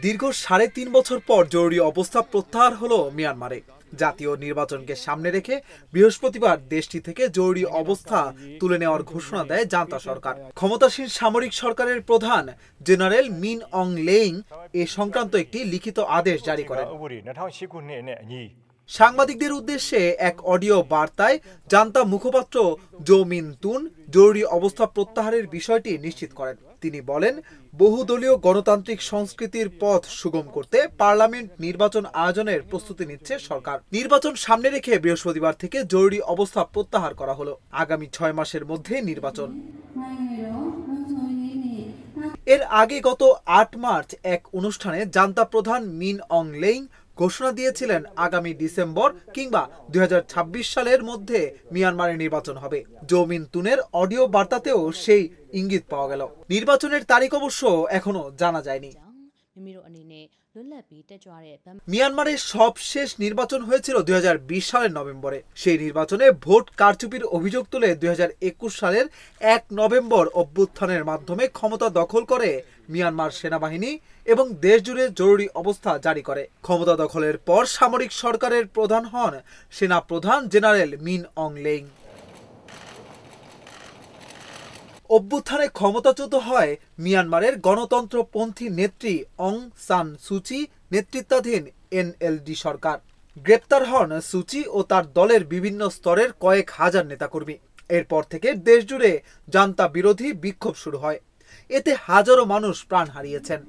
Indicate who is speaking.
Speaker 1: দীর্ঘ ৩.৫ বছর পর জরুরি অবস্থা প্রত্যাহার হলো মিয়ানমারে। জাতীয় নির্বাচনকে সামনে রেখে বৃহস্পতিবার দেশটি থেকে জরুরি অবস্থা তুলে নেওয়ার ঘোষণা দেয় জান্তা সরকার। ক্ষমতাসীন সামরিক সরকারের প্রধান জেনারেল মিন অং লেইং এ সংক্রান্ত একটি লিখিত আদেশ জারি করেন। সাংবাদিকদের উদ্দেশ্যে এক অডিও বার্তায় জান্তা মুখপাত্র জো মিন তুন জরুরি অবস্থা প্রত্যাহারের বিষয়টি নিশ্চিত করেন। তিনি বলেন, বহুদলীয় গণতান্ত্রিক সংস্কৃতির পথ সুগম করতে পার্লামেন্ট নির্বাচন আয়োজনের প্রস্তুতি নিচ্ছে সরকার। নির্বাচন সামনে রেখে বৃহস্পতিবার থেকে জরুরি অবস্থা প্রত্যাহার করা হলো। আগামী 6 মাসের মধ্যে নির্বাচন। এর আগে গত 8 মার্চ এক অনুষ্ঠানে জান্তা প্রধান মিন অং লেইং ঘোষণা দিয়েছিলেন আগামী ডিসেম্বর কিংবা 2026 সালের মধ্যে মিয়ানমারে নির্বাচন হবে। জো মিন তুনের অডিও বার্তাতেও সেই ইঙ্গিত পাওয়া গেল। নির্বাচনের তারিখ অবশ্য এখনো জানা যায়নি। মিয়ানমারের সবশেষ নির্বাচন হয়েছিল 2020 সালের নভেম্বরে। সেই নির্বাচনে ভোট কারচুপির অভিযোগ তুলে 2021 সালের 1 নভেম্বর অভ্যুত্থানের মাধ্যমে ক্ষমতা দখল করে মিয়ানমার সেনাবাহিনী এবং দেশজুড়ে জরুরি অবস্থা জারি করে। ক্ষমতা দখলের পর সামরিক সরকারের প্রধান হন সেনা প্রধান জেনারেল মিন অং লেইং। অভ্যুত্থানে ক্ষমতাচ্যুত হয় মিয়ানমারের গণতন্ত্রপন্থী নেত্রী অং সান সুচি নেতৃত্বাধীন এনএলডি সরকার। গ্রেপ্তার হন সুচি ও তার দলের বিভিন্ন স্তরের কয়েক হাজার নেতাকর্মী। এরপর থেকে দেশজুড়ে জান্তা বিরোধী বিক্ষোভ শুরু হয়। এতে হাজারো মানুষ প্রাণ হারিয়েছেন।